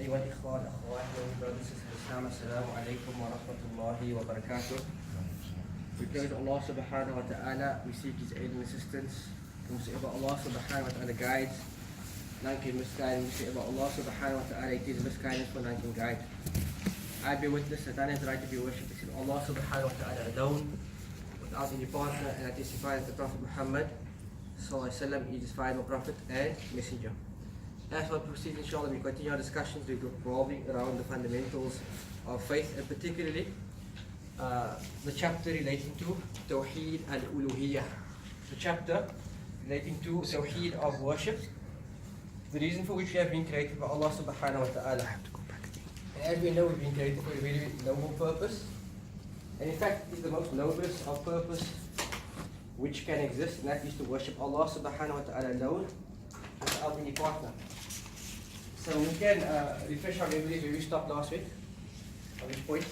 أيها الإخوان أخوات brothers and sisters Islam Assalamu alaikum wa rahmatullahi wa barakatuh. We praise Allah subhanahu wa ta'ala, we seek His aid and assistance. Whosoever Allah subhanahu wa ta'ala guides, none can misguide. Whosoever Allah subhanahu wa ta'ala it is misguidance for none can guide. I bear witness that none is right to be worshipped except Allah subhanahu wa ta'ala alone, without any partner, and I testify that the Prophet Muhammad sallallahu alaihi wasallam is His final prophet and messenger. As we proceed, inshallah, we continue our discussions revolving around the fundamentals of faith, and particularly the chapter relating to Tawheed and Uluhiyyah. The chapter relating to Tawheed of worship, the reason for which we have been created by Allah subhanahu wa ta'ala. And as we know, we've been created for a very noble purpose. And in fact, it's the most noblest of purpose which can exist, and that is to worship Allah subhanahu wa ta'ala alone without any partner. So we can refresh our memories where we stopped last week. At which point?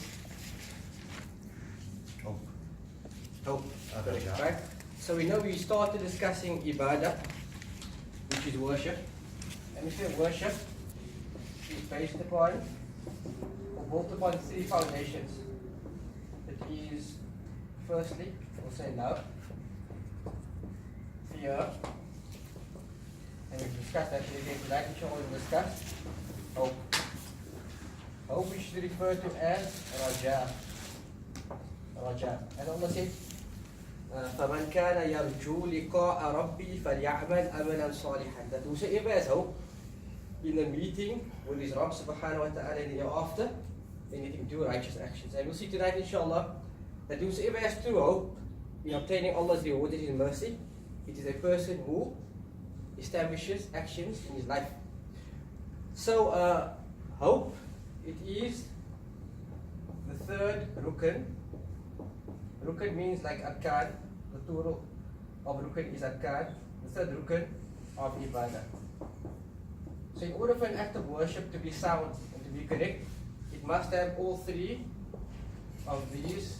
Hope. Right? So we know we started discussing ibadah, which is worship. And we said worship is based upon, or built upon three foundations. It is, firstly, we'll say love, fear, and we've discussed that again tonight, inshallah we'll discuss hope. Hope we should refer to as Raja. Raja. And Allah said, فَمَنْ كَانَ يَرْجُو لِقَاءَ رَبِّي فَلْيَعْمَلْ أَمَلًا صَالِحًا. That whosoever has hope in the meeting with his Rabb subhanahu wa ta'ala in the hereafter, then he can do righteous actions. And we'll see tonight, inshallah, that whosoever has true hope in obtaining Allah's reward and His mercy, it is a person who establishes actions in his life. So, hope, it is the third rukn. Rukn means like arkan. The plural of rukn is arkan. The third rukn of ibadah. So in order for an act of worship to be sound and to be correct, it must have all three of these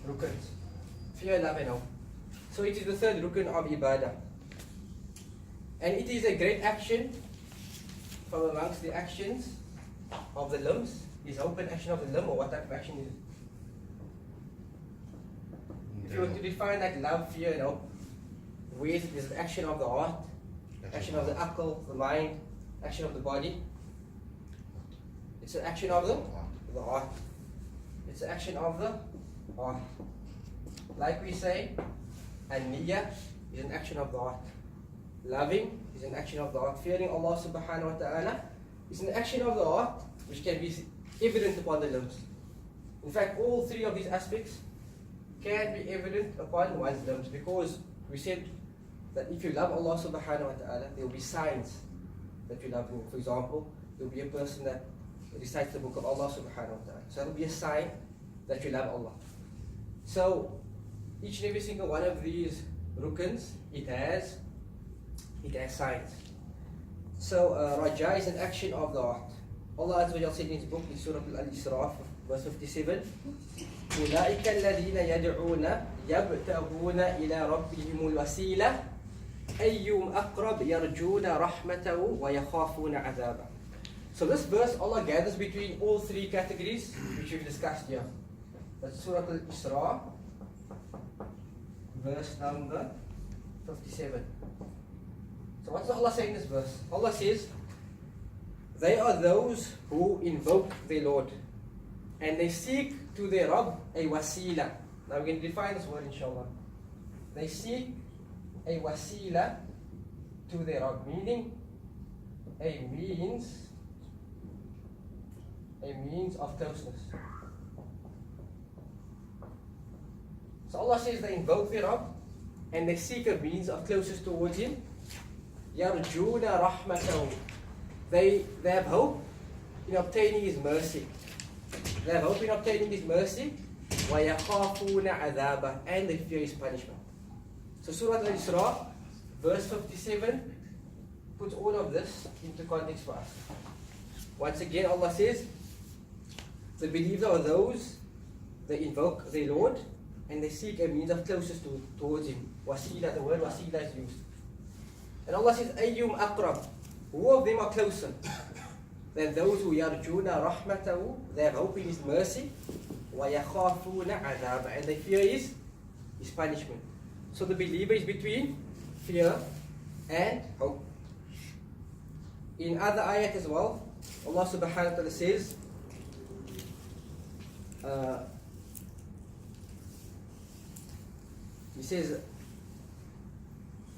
rukns: fear, love and hope. So it is the third rukn of ibadah. And it is a great action from amongst the actions of the limbs. Is hope an action of the limb, or what type of action is it? If you were to define like love, fear and hope, where is it? Is it action of the heart, action of the akal, the mind, action of the body? It's an action of the heart. It's an action of the heart. Like we say, an-niyyah is an action of the heart. Loving is an action of the heart. Fearing Allah subhanahu wa ta'ala is an action of the heart which can be evident upon the limbs. In fact, all three of these aspects can be evident upon one's limbs, because we said that if you love Allah subhanahu wa ta'ala, there will be signs that you love Him. For example, there will be a person that recites the book of Allah subhanahu wa ta'ala. So that will be a sign that you love Allah. So each and every single one of these rukns, it has signs. So Raja is an action of the heart. Allah Azza wa Jalla said in His book in Surah Al-Isra, verse 57, أُولَٰئِكَ الَّذِينَ يَدْعُونَ يَبْتَغُونَ إِلَىٰ رَبِّهِمُ الْوَسِيلَةَ أَيُّهُمْ أَقْرَبُ يَرْجُونَ رَحْمَتَهُ وَيَخَافُونَ عَذَابَهُ. So this verse, Allah gathers between all three categories which we've discussed here. That's Surah Al-Isra, verse number 57. So what does Allah say in this verse? Allah says, they are those who invoke their Lord and they seek to their Rabb a wasila. Now we're going to define this word, inshallah. They seek a wasila to their Rabb, meaning a means of closeness. So Allah says they invoke their Rabb and they seek a means of closeness towards Him. يَرْجُونَ رَحْمَتَهُ. They have hope in obtaining His mercy. They have hope in obtaining His mercy. وَيَخَافُونَ عَذَابَهُ. And they fear His punishment. So Surah Al-Isra, verse 57, puts all of this into context for us. Once again, Allah says, the believers are those, they invoke their Lord, and they seek a means of closeness towards Him. Wasila, the word wasila is used. And Allah says, Ayyum aqrab. Who of them are closer? than those who يرجون رحمته, they have hope in His mercy, ويخافون عذابه, and they fear His punishment. So the believer is between fear and hope. In other ayat as well, Allah subhanahu wa ta'ala says, He says,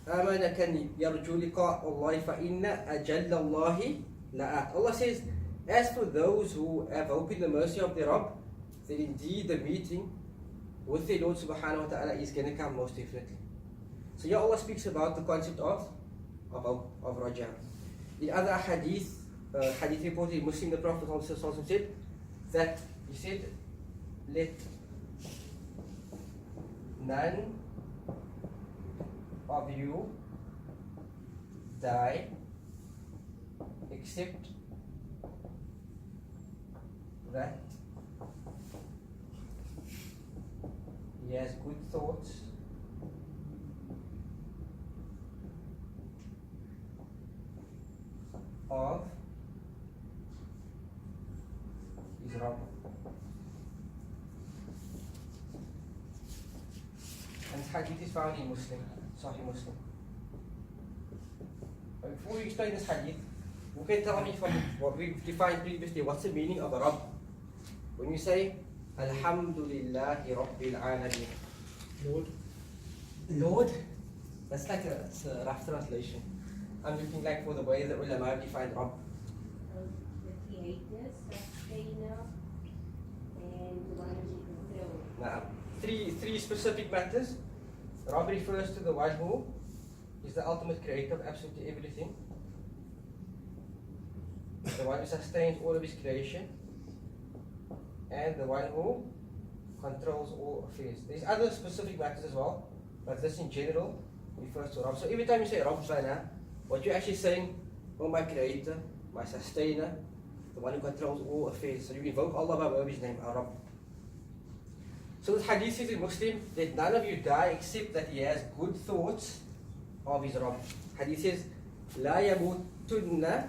آمن كان يرجو لقاء الله فإن أجل الله لآت. Allah says, as for those who have hope in the mercy of their Rabb, that indeed the meeting with the Lord subhanahu wa ta'ala is going to come most definitely. So here Allah speaks about the concept of Raja. In other hadith reported in Muslim, the Prophet also said that he said, let none of you die except that he has good thoughts of his Rabb. And this hadith is found in Muslim, Sahih Muslim. But before we explain this hadith, you can tell me from what we defined previously, what's the meaning of a Rabb? When you say, Alhamdulillahi Rabbil Alameen. Lord? That's like it's a rough translation. I'm looking like for the way that ulama define Rabb. The creator, sustainer, and the one who controls. Now, three specific matters. Rabb refers to the one who is the ultimate creator of absolutely everything. The one who sustains all of his creation. And the one who controls all affairs. There's other specific matters as well, but this in general refers to Rabb. So every time you say Rabbana, what you're actually saying, oh my creator, my sustainer, the one who controls all affairs. So you invoke Allah by his name, Rabb. So this hadith says in Muslim that none of you die except that he has good thoughts of his Rabb. Hadith says, لا يموتن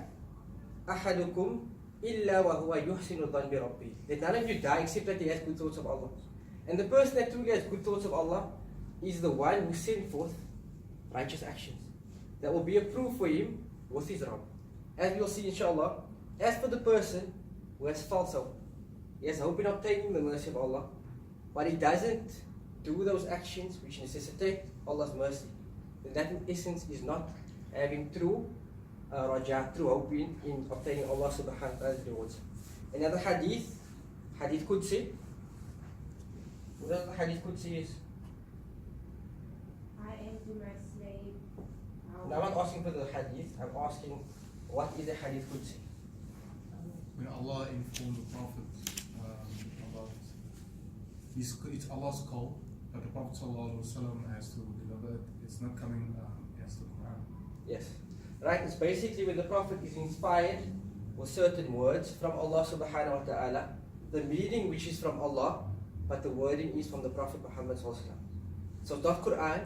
أحدكم إلا وهو يحسن الظن بربه. That none of you die except that he has good thoughts of Allah. And the person that truly has good thoughts of Allah is the one who sends forth righteous actions that will be approved for him with his Rabb. As we'll see inshallah, as for the person who has false hope, he has hope in obtaining the mercy of Allah, but he doesn't do those actions which necessitate Allah's mercy, then that in essence is not having true raja, true hope in obtaining Allah subhanahu wa ta'ala's rewards. Another hadith, Hadith Qudsi. What the Hadith Qudsi is? I am to my slave. Now I'm not asking for the hadith, I'm asking what is a Hadith Qudsi? When Allah informed the Prophet about it's Allah's call, but the Prophet ﷺ has to deliver it. It's not coming as the Quran. Yes. Right, it's basically when the Prophet is inspired with certain words from Allah subhanahu wa ta'ala, the meaning which is from Allah, but the wording is from the Prophet Muhammad sallallahu alaihi wasallam. So it's not Quran,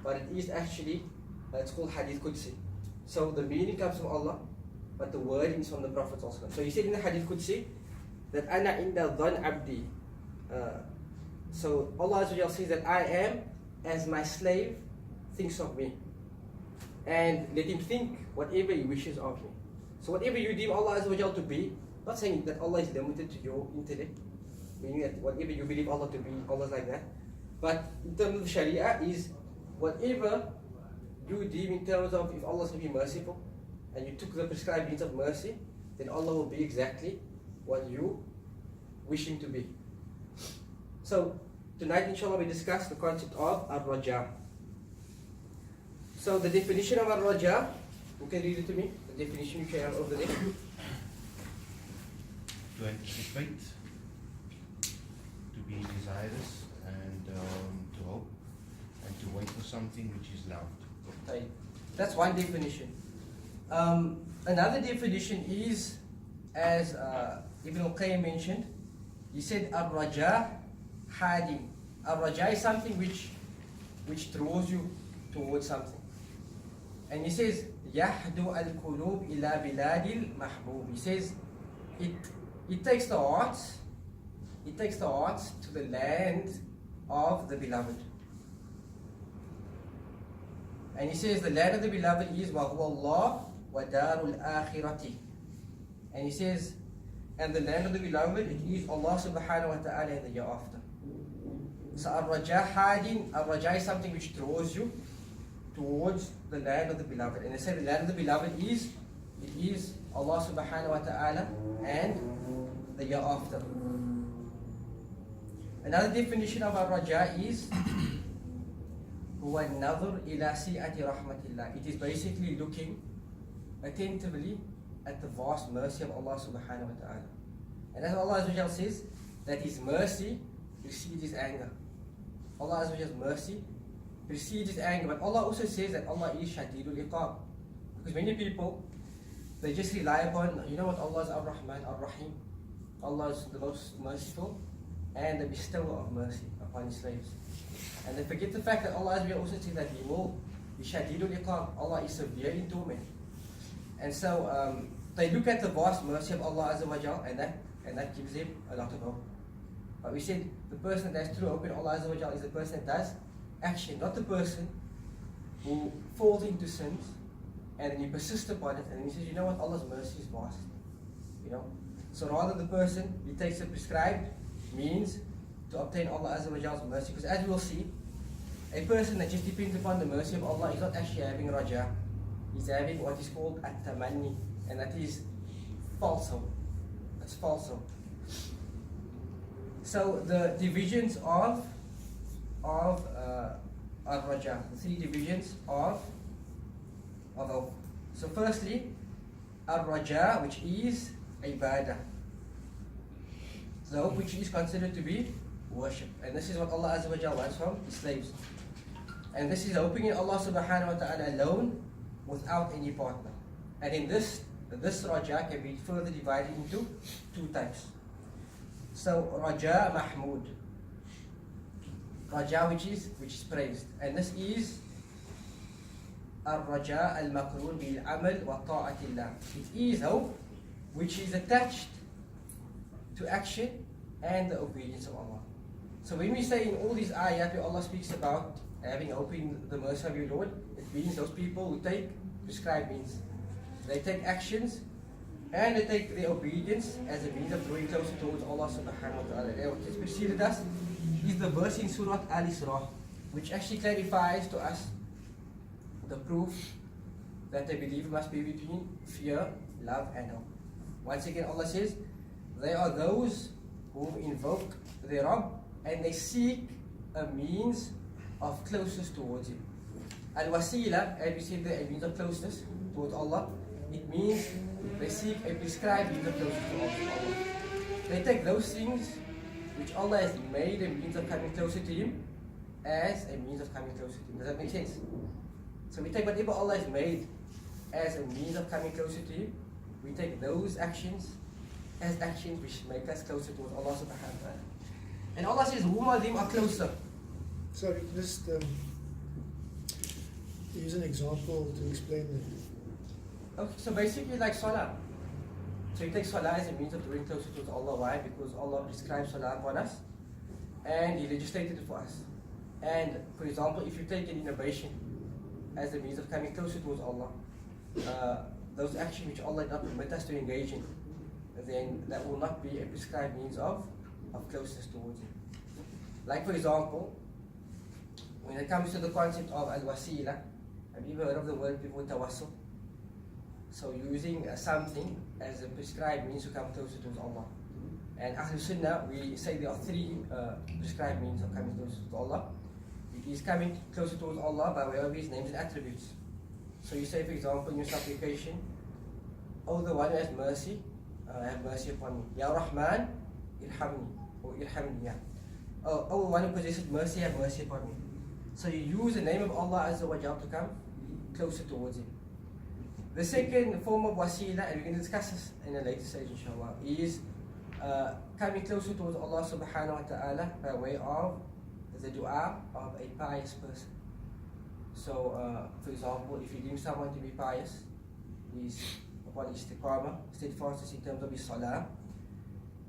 but it is actually, it's called Hadith Qudsi. So the meaning comes from Allah, but the wording is from the Prophet sallallahu alaihi wasallam. So he said in the Hadith Qudsi that Ana inda dhan abdi. So Allah Azza wa Jalla says that I am as my slave thinks of me. And let him think whatever he wishes of me. So whatever you deem Allah Azza wa Jalla to be, not saying that Allah is limited to your intellect, meaning that whatever you believe Allah to be, Allah's like that. But in terms of the Sharia is whatever you deem in terms of if Allah is going to be merciful, and you took the prescribed means of mercy, then Allah will be exactly what you wish Him to be. So tonight inshallah we discuss the concept of Ar-Raja. So the definition of Ar-Raja, you can read it to me, the definition you can have over there. To anticipate, to be desirous, and to hope, and to wait for something which is loved. That's one definition. Another definition is, as Ibn al-Qayyim mentioned, he said Ar-Raja Hadim. Ar-Raja is something which draws you towards something. And he says, يحدو القلوب إلى بلاد المحبوب. He says it takes the hearts to the land of the beloved. And he says the land of the beloved is وَهُوَ اللَّهُ وَدَارُ الْآخِرَةِ. And he says, and the land of the beloved, it is Allah subhanahu wa ta'ala in the year after. So Ar-Raja Hadin, Ar-Raja is something which draws you towards the land of the beloved. And they say the land of the beloved it is Allah subhanahu wa ta'ala and the year after. Another definition of Ar-Raja is هو النظر إلى سعة رحمة الله. It is basically looking attentively at the vast mercy of Allah subhanahu wa ta'ala. And as Allah Azza wa Jal says, that His mercy precedes His anger. Allah Azza wa Jal's mercy precedes His anger. But Allah also says that Allah is Shadidul Iqab. Because many people, they just rely upon, you know what, Allah is Ar-Rahman, Ar-Rahim. Allah is the most merciful and the bestower of mercy upon His slaves. And they forget the fact that Allah Azza wa Jal also says that He will be Shadidul Iqab. Allah is severe in torment. And so they look at the vast mercy of Allah Azza wa Jal, and that gives them a lot of hope. But we said the person that has true hope in Allah Azza wa Jal is the person that does action, not the person who falls into sins and then he persists upon it and he says, you know what, Allah's mercy is vast. You know? So rather the person, he takes the prescribed means to obtain Allah Azza wa Jal's mercy. Because as we will see, a person that just depends upon the mercy of Allah is not actually having raja. He's having what is called at-tamanni, and that is false hope. That's false hope. So the divisions of al-raja, the three divisions of hope. So firstly, al-raja, which is ibadah. The hope which is considered to be worship. And this is what Allah Azza wa Jalla wants from His slaves. And this is hoping in Allah subhanahu wa ta'ala alone, without any partner. And in this raja can be further divided into two types. So raja mahmud, raja which is praised, and this is al-raja al-maqroon bil-amal wa ta'atillah. It is hope which is attached to action and the obedience of Allah. So when we say in all these ayat where Allah speaks about having hope in the mercy of your Lord, it means those people who take prescribed means. They take actions and they take their obedience as a means of drawing closer towards Allah subhanahu wa ta'ala. What has preceded us is the verse in Surah Al-Isra, which actually clarifies to us the proof that a believer must be between fear, love and hope. Once again Allah says, they are those who invoke their Rabb and they seek a means of closeness towards Him. Al-wasila, as we said, a means of closeness towards Allah, it means they seek a prescribed means of closeness to Allah. They take those things which Allah has made a means of coming closer to Him as a means of coming closer to Him. Does that make sense? So we take whatever Allah has made as a means of coming closer to Him, we take those actions as actions which make us closer towards Allah subhanahu wa ta'ala. And Allah says, whom of them are closer? Sorry, just use an example to explain it. Okay, so basically like salah. So you take salah as a means of drawing closer towards Allah. Why? Because Allah prescribed salah upon us and He legislated it for us. And for example, if you take an innovation as a means of coming closer towards Allah, those actions which Allah did not permit us to engage in, then that will not be a prescribed means of closeness towards Him. Like for example, when it comes to the concept of al-wasila, have you ever heard of the word before, tawassul? So using something as a prescribed means to come closer towards Allah. And Ahlul Sunnah, we say there are three prescribed means of coming closer to Allah. It is coming closer towards Allah by way of His names and attributes. So you say, for example, in your supplication, "Oh, the one who has mercy, have mercy upon me. Ya Rahman, irhamni, or irhamni, ya. Oh, the one who possesses mercy, have mercy upon me." So you use the name of Allah Azza wa Jalla to come closer towards Him. The second form of wasila, and we're going to discuss this in a later stage inshallah, is coming closer towards Allah subhanahu wa ta'ala by way of the dua of a pious person. So, for example, if you deem someone to be pious, he's upon istiqamah, steadfastness in terms of his salah,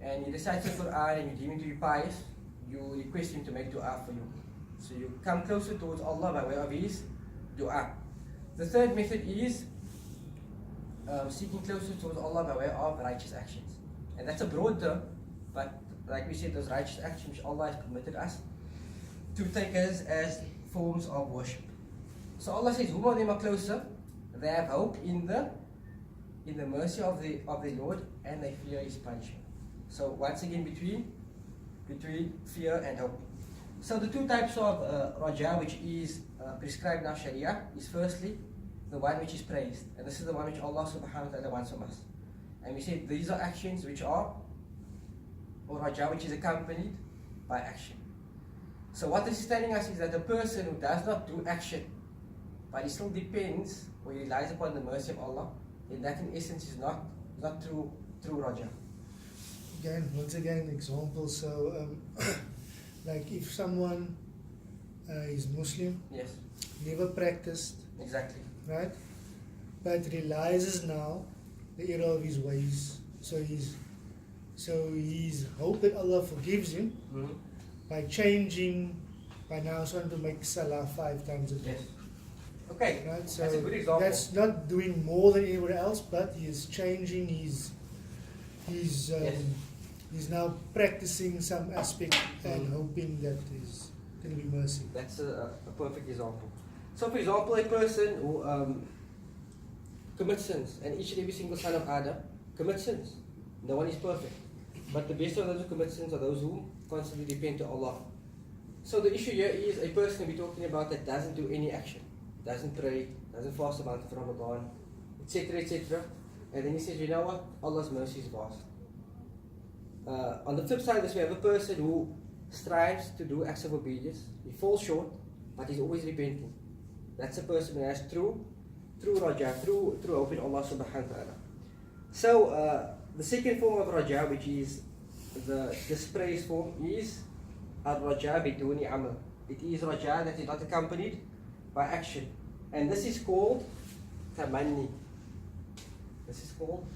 and he recites the Quran and you deem him to be pious, you request him to make dua for you. So you come closer towards Allah by way of his dua. The third method is seeking closer towards Allah by way of righteous actions. And that's a broad term, but like we said, those righteous actions which Allah has permitted us to take as forms of worship. So Allah says, whom of them are closer? They have hope in the mercy of the Lord, and they fear His punishment. So once again, between fear and hope. So the two types of raja which is prescribed in our Sharia is firstly the one which is praised, and this is the one which Allah subhanahu wa ta'ala wants from us. And we said these are actions which are, or raja which is accompanied by action. So what this is telling us is that the person who does not do action, but he still depends or he relies upon the mercy of Allah, then that in essence is not true raja. Once again, example. So, like if someone is Muslim, Yes, never practiced, exactly. right? But realizes now the error of his ways. So he's hope that Allah forgives him Mm-hmm. by changing, by now starting to make salah 5 times a day. Yes. Okay, Right? So that's a good example. that's not doing more than anyone else, but he is changing his Yes. he's now practicing some aspect and hoping that is going to be mercy. That's a perfect example. So for example, a person who commits sins, and each and every single son of Adam commits sins. No one is perfect. But the best of those who commit sins are those who constantly repent to Allah. So the issue here is a person we're talking about that doesn't do any action, doesn't pray, doesn't fast the month of Ramadan, etc., etc. And then he says, you know what? Allah's mercy is vast. On the flip side of this, we have a person who strives to do acts of obedience. He falls short, but he's always repenting. That's a person who has true raja, true hope in Allah subhanahu wa ta'ala. So the second form of raja, which is the dispraised form, is al-raja biduni amal. It is raja that is not accompanied by action. And this is called tamanni. This is called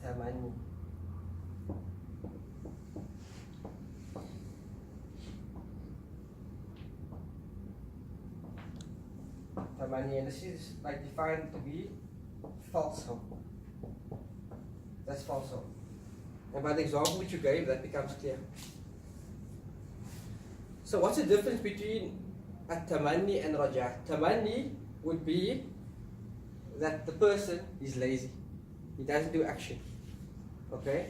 tamanni. Tamanni, and this is like defined to be false hope. That's false hope. And by the example which you gave, that becomes clear. So what's the difference between at-tamanni and raja? Tamanni would be that the person is lazy. He doesn't do action. Okay?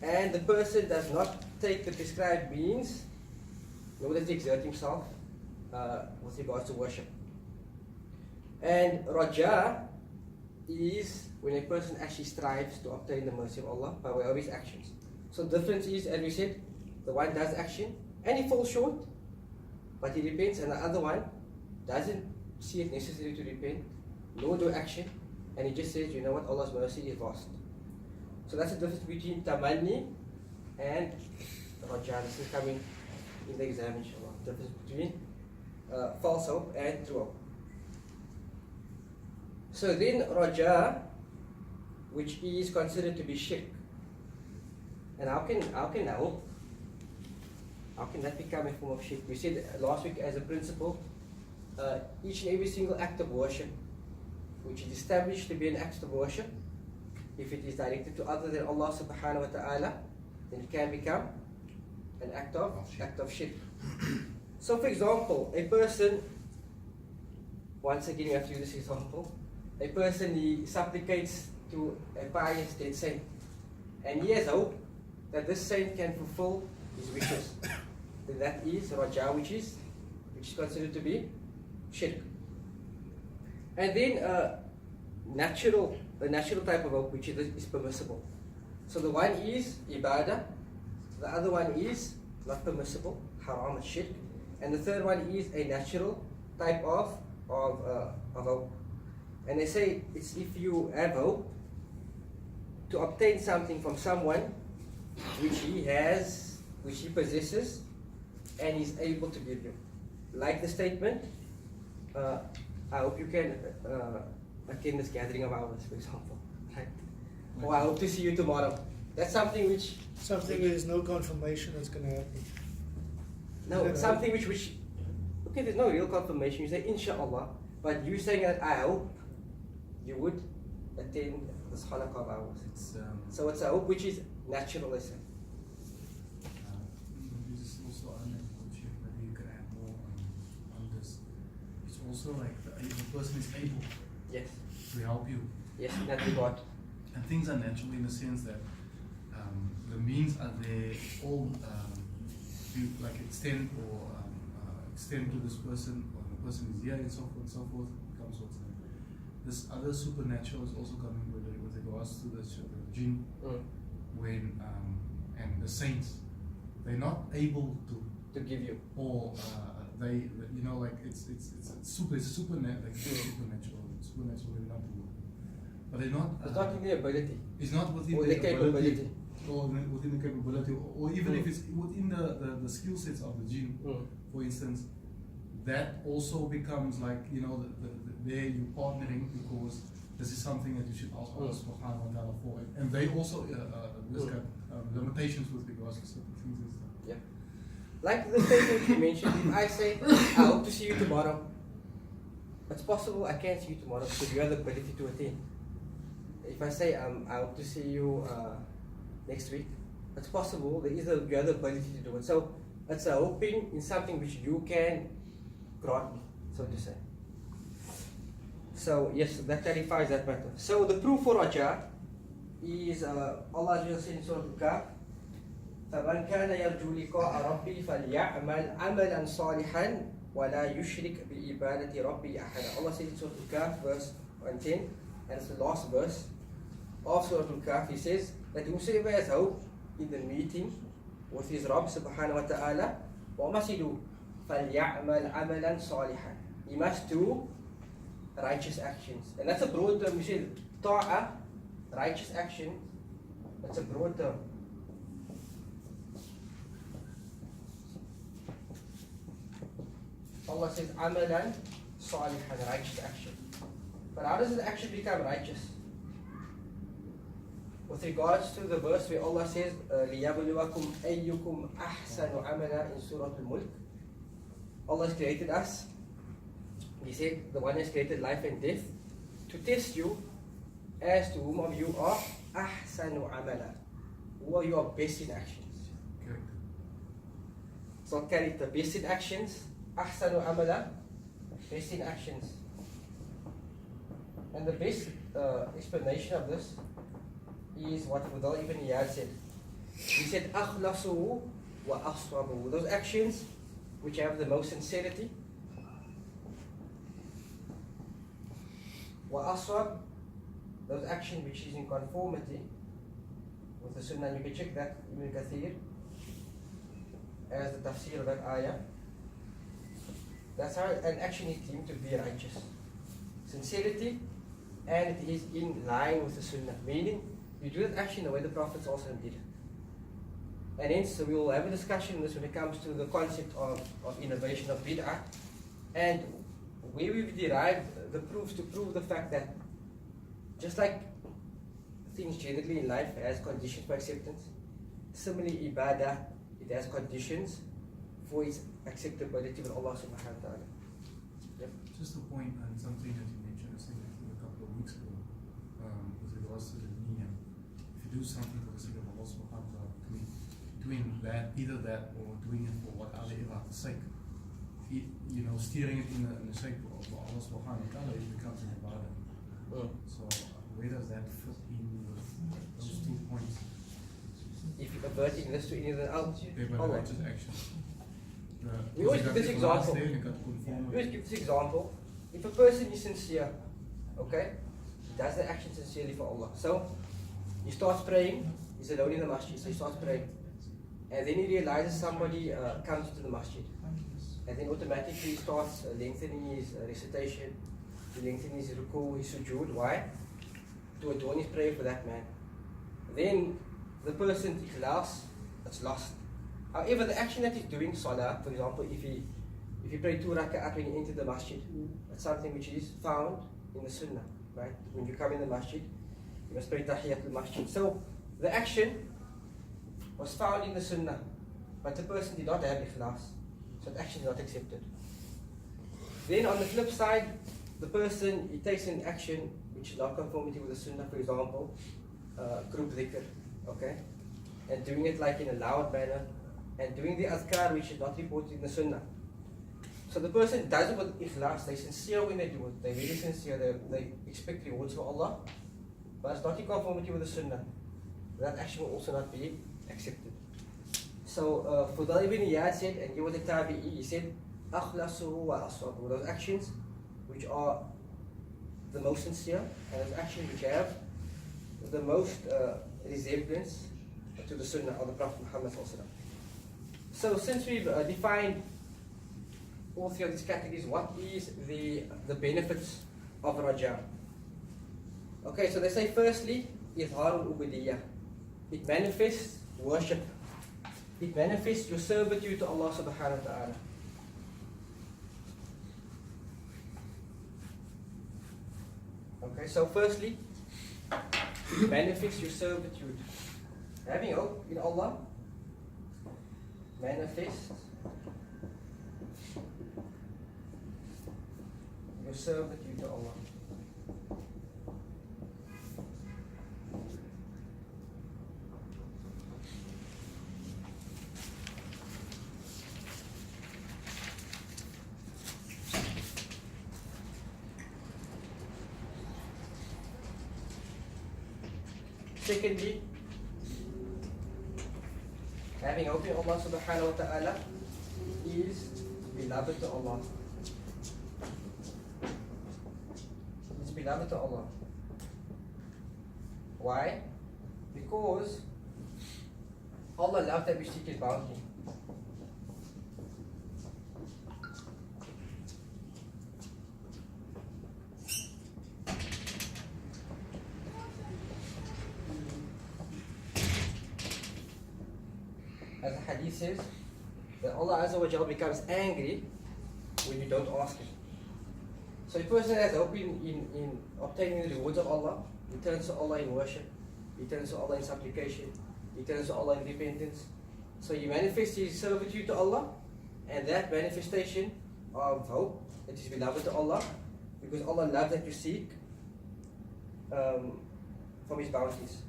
And the person does not take the prescribed means, nor does he exert himself with regards to worship. And raja is when a person actually strives to obtain the mercy of Allah by way of his actions. So the difference is, as we said, the one does action and he falls short, but he repents, and the other one doesn't see it necessary to repent, nor do action, and he just says, you know what, Allah's mercy is vast. So that's the difference between tamanni and raja. This is coming in the exam, inshallah. The difference between false hope and true hope. So then raja, which is considered to be shirk. And how can that become a form of shirk? We said last week as a principle, each and every single act of worship which is established to be an act of worship, if it is directed to other than Allah subhanahu wa ta'ala, then it can become an act of shirk. So for example, a person, once again you have to use this example, a person, he supplicates to a pious dead saint, and he has hope that this saint can fulfill his wishes. Then that is raja, which is considered to be shirk. And then a natural type of hope, which is permissible. So the one is ibadah, the other one is not permissible, haram, shirk, and the third one is a natural type of hope. And they say it's if you have hope to obtain something from someone which he possesses and is able to give you. like the statement, I hope you can attend this gathering of ours, for example. Right? Or I hope to see you tomorrow. That's something which... Something there's no confirmation that's going to happen. No, something which... Okay, there's no real confirmation. You say, inshallah. But you saying that I hope you would attend this halaqah of ours. So it's a hope which is natural, let's say. This is also maybe you can add more on this. It's also like the person is able Yes. to help you. Yes, in that regard. And things are natural in the sense that the means are there, all to like extend to this person, or the person is here and so forth, comes also. This other supernatural is also coming with regards to the jinn, when and the saints, they're not able To give you. or they, you know, like it's supernatural, is not the word, but they're not. It's not in their ability. It's not within Or the the capability. ability, or within the capability, or even if it's within the skill sets of the gene, for instance, that also becomes like, you know, there you're partnering because this is something that you should ask Allah subhanahu wa ta'ala for. And they also just got limitations with regards to certain things and stuff. Yeah. Like the statement you mentioned, if I say, I hope to see you tomorrow, it's possible I can't see you tomorrow because you have the ability to attend. If I say, I hope to see you next week, it's possible you have the ability to do it. So it's a hoping in something which you can grant me, so to say. So yes, that clarifies that matter. So the proof for Raja is Allah said in Surah Al-Kahf, فَمَنْ كَانَ يَرْجُو لِقَاءَ رَبِّهِ فَلْيَعْمَلْ عَمَلًا صَالِحًا وَلَا يُشْرِكْ بِعِبَادَةِ رَبِّهِ أَحَدًا. Allah said in Surah Al-Kahf, verse 110, and it's the last verse of Surah Al-Kahf. He says that whosoever has hope in the meeting with his Rabb subhanahu wa ta'ala, what must he do? فَلْيَعْمَلْ عَمَلًا صَالِحًا. He must do righteous actions. And that's a broad term. We say ta'a, righteous action. That's a broad term. Allah says amalan salihan, righteous action. But how does the action become righteous? With regards to the verse where Allah says لِيَبْلُوَكُمْ أَيُّكُمْ أَحْسَنُ عَمَلًا in Surah Al-Mulk, Allah has created us. He said the one has created life and death to test you as to whom of you are ahsanu amala, who of you are best in actions. Correct. So character, best in actions, ahsanu amala, best in actions. And the best explanation of this is what Fudal ibn Iyad said. He said akhlasu wa aswabu, those actions which have the most sincerity, wa aswab, those actions which is in conformity with the Sunnah. You can check that Ibn Kathir as the tafsir of that ayah. That's how an action is deemed to be righteous. Sincerity, and it is in line with the Sunnah. Meaning, you do that action the way the Prophet also did it. And hence, we will have a discussion on this when it comes to the concept of innovation, of bid'ah, and where we've derived the proofs to prove the fact that just like things generally in life has conditions for acceptance, similarly ibadah, it has conditions for its acceptability with Allah subhanahu wa ta'ala. Yep. Just a point on something that you mentioned, I think a couple of weeks ago, with regards to the niyyah. If you do something for the sake of Allah subhanahu wa ta'ala, doing that, either that or doing it for what Allah is sake, you know, steering it in the sake of Allah subhanahu wa ta'ala, it becomes an ibadah. So where does that fit in with those 2 points? If you convert in this to anything else, They're by Allah. righteous action. We always give this example. We We always give this example. If a person is sincere, okay, he does the action sincerely for Allah. So he starts praying, he's alone in the masjid, so he starts praying. And then he realizes somebody comes into the masjid. And then automatically he starts lengthening his recitation, lengthening his ruku, his sujood. Why? To adorn his prayer for that man. Then the person's ikhlas, it's lost. However, the action that he's doing, salah, for example, if if you pray 2 rak'at when you enter the masjid, that's something which is found in the sunnah, right? When you come in the masjid, you must pray tahiyatul masjid. So the action was found in the sunnah, but the person did not have ikhlas, so the action is not accepted. Then on the flip side, the person, he takes an action which is not conformity with the sunnah, for example, group dhikr, okay? And doing it like in a loud manner, and doing the azkar which is not reported in the sunnah. So the person does it with ikhlas, they're sincere when they do it, they're really sincere, they expect rewards from Allah, but it's not in conformity with the sunnah. That action will also not be accepted. So Fudal ibn Iyad said, and he was a tabi'i, he said, akhlasuhu wa aswabu, those actions which are the most sincere, and those actions which have the most resemblance to the sunnah of the Prophet Muhammad sallallahu alaihi wasallam. So since we've defined all three of these categories, what is the benefits of raja? Okay, so they say firstly, izharul ubudiyah. It manifests worship. It manifests your servitude to Allah subhanahu wa ta'ala. Okay, so firstly, it manifests your servitude. Having hope in Allah manifests your servitude to Allah. Secondly, having hope in Allah subhanahu wa ta'ala is beloved to Allah. It's beloved to Allah. Why? Because Allah loves that we seek His bounty. As the hadith says, that Allah Azza wa Jalla becomes angry when you don't ask Him. So if a person has hope in obtaining the rewards of Allah, he turns to Allah in worship, he turns to Allah in supplication, he turns to Allah in repentance. So he manifests his servitude to Allah, and that manifestation of hope, that is beloved to Allah, because Allah loves that you seek from His bounties.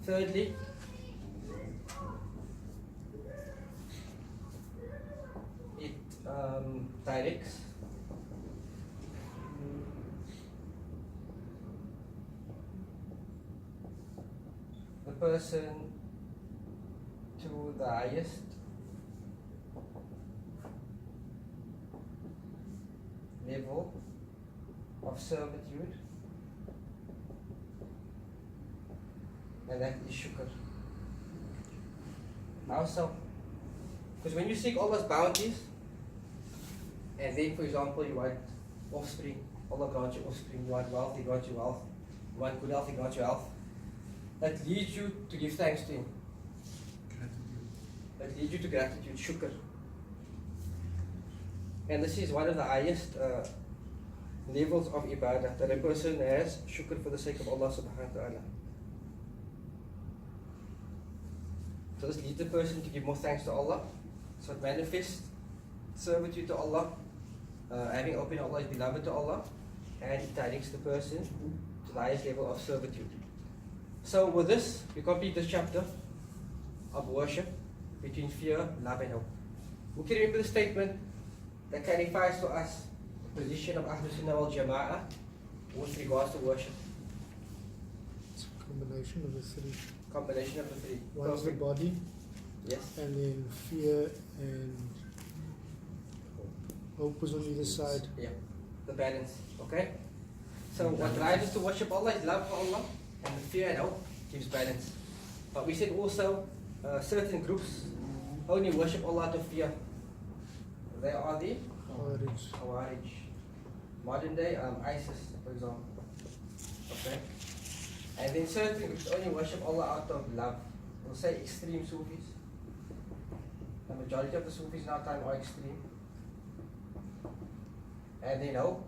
Thirdly, it directs the person to the highest level of servitude, and that is shukr. How so? Because when you seek Allah's bounties, and then for example you want offspring, Allah grants you offspring, you want wealth, He grants you wealth, you want good health, He grants you health, that leads you to give thanks to Him. That leads you to gratitude, shukr. And this is one of the highest levels of ibadah, that a person has shukr for the sake of Allah subhanahu wa ta'ala. So this leads the person to give more thanks to Allah. So it manifests servitude to Allah, having open Allah is beloved to Allah, and it directs the person to the highest level of servitude. So with this, we complete this chapter of worship between fear, love and hope. We can remember the statement that clarifies to us the position of Ahlul Sunnah wal Jama'ah with regards to worship. It's a combination of the three. Combination of the three. One is the body, Yes. and then fear and hope is on either side. Yeah. The balance. Okay? So what drives us to worship Allah is love for Allah, and the fear and hope gives balance. But we said also certain groups only worship Allah out of fear. They are the Courage. Khawarij. Modern day ISIS, for example. Okay? And then certain groups only worship Allah out of love. We'll say extreme Sufis. The majority of the Sufis in our time are extreme. And they know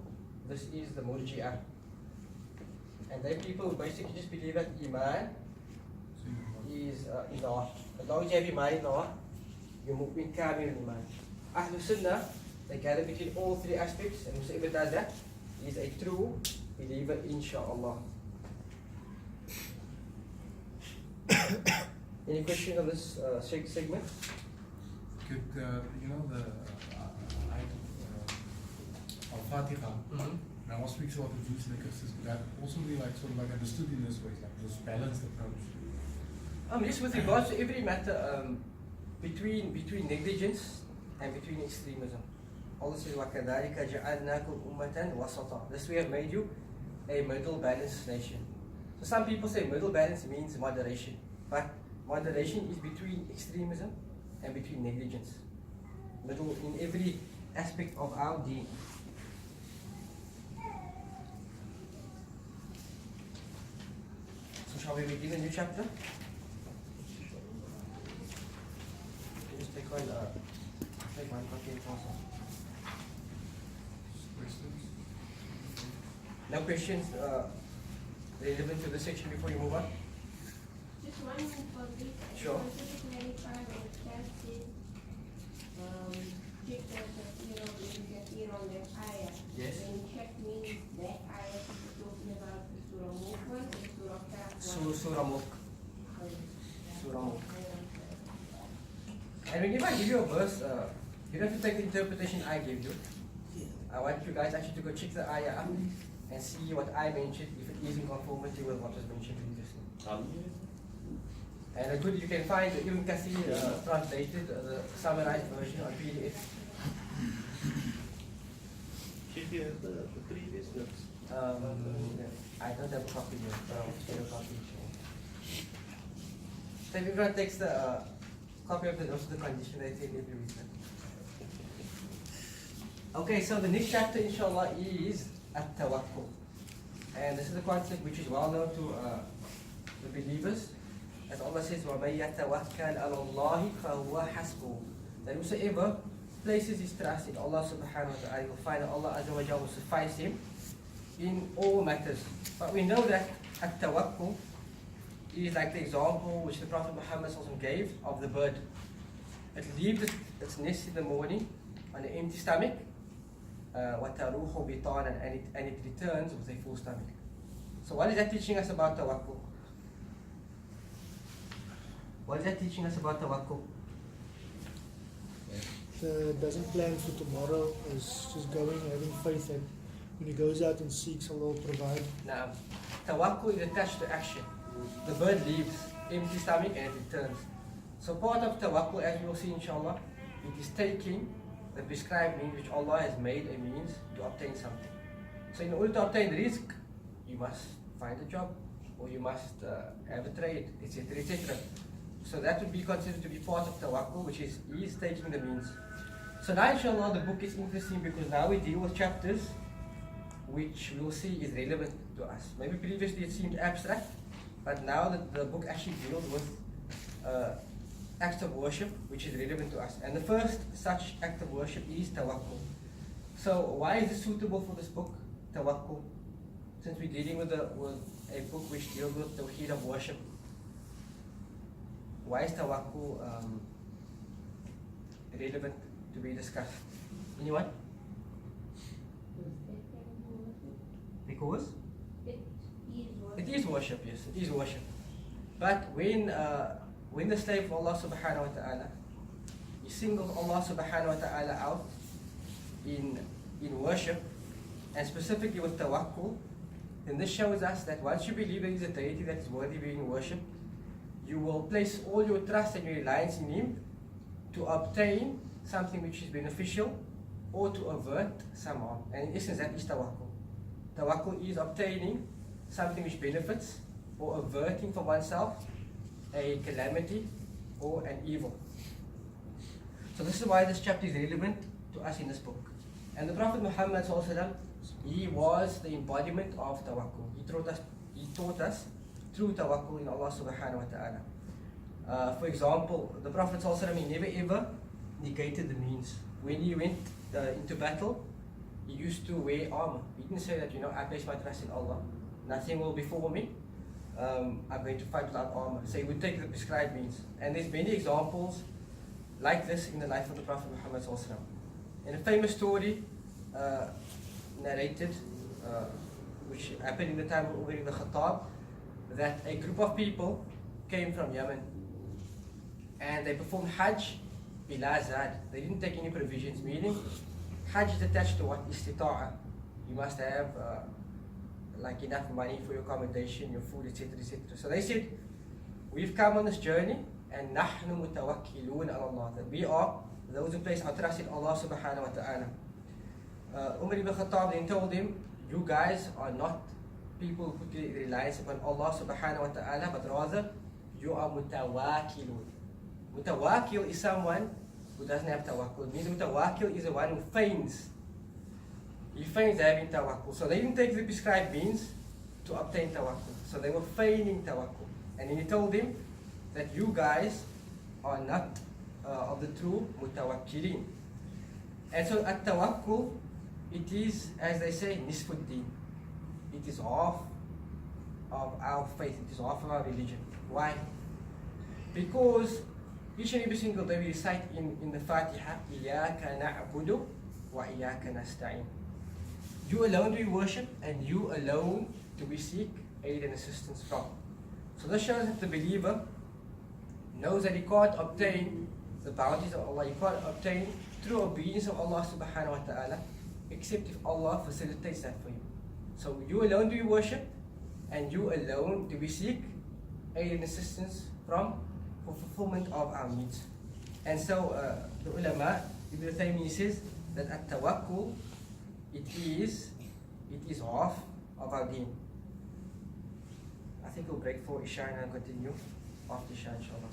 this is the Murji'ah. And they people who basically just believe that Iman is in the heart. As long as you have Iman in the heart, you move in Kamil Iman. Ahlul Sunnah, they gather between all three aspects, and whoever does that is a true believer, inshaAllah. Any question on this Sheikh segment? Could you know the ayat Al-Fatiha? Now, one speaks about the Jews and the Christians, but that also be like sort of like understood in this way, like this balanced approach. Yes, with regards to every matter between negligence and between extremism. Allah says, وَكَذَلِكَ جَعَلْنَاكُمْ أُمَّةً وَسَطًا. This we have made you a middle balanced nation. So some people say middle balance means moderation, but moderation is between extremism and between negligence. Middle in every aspect of our deen. So shall we begin a new chapter? Just take one copy and pass on. Questions? No questions relevant to this section before you move on? Just one for this. Sure. I wanted to clarify when the chat says, check the on that ayah. Yes. Then check means that ayah is talking about the Surah Mulk one or the Surah Kaf one? Surah Mulk. Surah Mulk. I And whenever I give you a verse, you don't have to take the interpretation I gave you. I want you guys actually to go check the ayah up and see what I mentioned, if it is in conformity with what was mentioned previously. And good, you can find Ibn Kathir translated the summarized version on PDF. Sheikh, you have the previous notes. I don't have a copy here, but I'll get a copy. So if everyone takes the copy of the notes of the condition, they take every week. Okay, so the next chapter, inshallah, is At-Tawakkul. And this is a concept which is well known to the believers. As Allah says, وَمَن يَتَوَكَّلْ عَلَى اللَّهِ فَهُوَ حَسْبُهُ. That whosoever places his trust in Allah subhanahu wa ta'ala, will find that Allah azza wa jalla will suffice him in all matters. But we know that At-Tawakkul is like the example which the Prophet Muhammad gave of the bird. It leaves its nest in the morning on an empty stomach, وَتَرُوحُ بِطَانًا, and it returns with a full stomach. So what is that teaching us about tawakkul? What is that teaching us about tawakkul? Doesn't plan for tomorrow, is just going, having faith that when he goes out and seeks, Allah will provide. Now, tawakkul is attached to action. The bird leaves empty stomach and it returns. So part of tawakkul, as we will see inshallah, it is taking the prescribed means which Allah has made a means to obtain something. So in order to obtain rizq, you must find a job, or you must have a trade, etc., etc. So that would be considered to be part of tawakkul, which is taking the means. So now inshallah the book is interesting because now we deal with chapters which we will see is relevant to us. Maybe previously it seemed abstract, but now the book actually deals with acts of worship which is relevant to us. And the first such act of worship is tawakkul. So why is it suitable for this book, tawakkul? Since we're dealing with a book which deals with Tawheed of worship. Why is tawakkul relevant to be discussed? Anyone? Because? It is worship, yes, it is worship. But when the slave of Allah subhanahu wa ta'ala, he singles Allah subhanahu wa ta'ala out in worship, and specifically with tawakkul, then this shows us that once you believe there is a deity that is worthy of being worshipped, you will place all your trust and your reliance in Him to obtain something which is beneficial or to avert some harm. And in essence, that is tawakkul. Tawakkul is obtaining something which benefits or averting from oneself a calamity or an evil. So this is why this chapter is relevant to us in this book. And the Prophet Muhammad ﷺ, he was the embodiment of tawakkul. He taught us through tawakkul in Allah subhanahu wa ta'ala. For example, the Prophet ﷺ, he never ever negated the means. When he went into battle, he used to wear armor. He didn't say that, I place my trust in Allah, nothing will befall me, I'm going to fight without armor. So he would take the prescribed means. And there's many examples like this in the life of the Prophet Muhammad sallallahu alaihi wasallam. In a famous story narrated, which happened in the time of Umar ibn Khattab, that a group of people came from Yemen and they performed Hajj bila zad. They didn't take any provisions, meaning Hajj is attached to what? Istita'a. You must have like enough money for your accommodation, your food, etc. etc. So they said, we've come on this journey and nahnu mutawakkilun ala Allah, that we are those who place our trust in Allah subhanahu wa ta'ala. Umar ibn Khattab then told them, you guys are not people who put their reliance upon Allah subhanahu wa ta'ala, but rather you are mutawakkilun. Mutawakkil is someone who doesn't have tawakkul. It means mutawakkil is the one who feigns. He feigns having tawakkul. So they didn't take the prescribed means to obtain tawakkul. So they were feigning tawakkul. And then he told them that you guys are not of the true mutawakkilin. And so at tawakkul, it is, as they say, nisfuddin. It is half of our faith. It is half of our religion. Why? Because each and every single day we recite in the Fatiha, إِيَّاكَ نَعْبُدُ وَإِيَّاكَ نَسْتَعِينُ. You alone do we worship, and you alone do we seek aid and assistance from. So this shows that the believer knows that he can't obtain the bounties of Allah, he can't obtain true obedience of Allah subhanahu wa ta'ala, except if Allah facilitates that for you. So you alone do we worship, and you alone do we seek aid and assistance from for fulfillment of our needs. And so the ulama, Ibn Taymiyyah says that at tawakkul, it is half of our deen. I think we'll break for Isha and continue after Isha inshallah.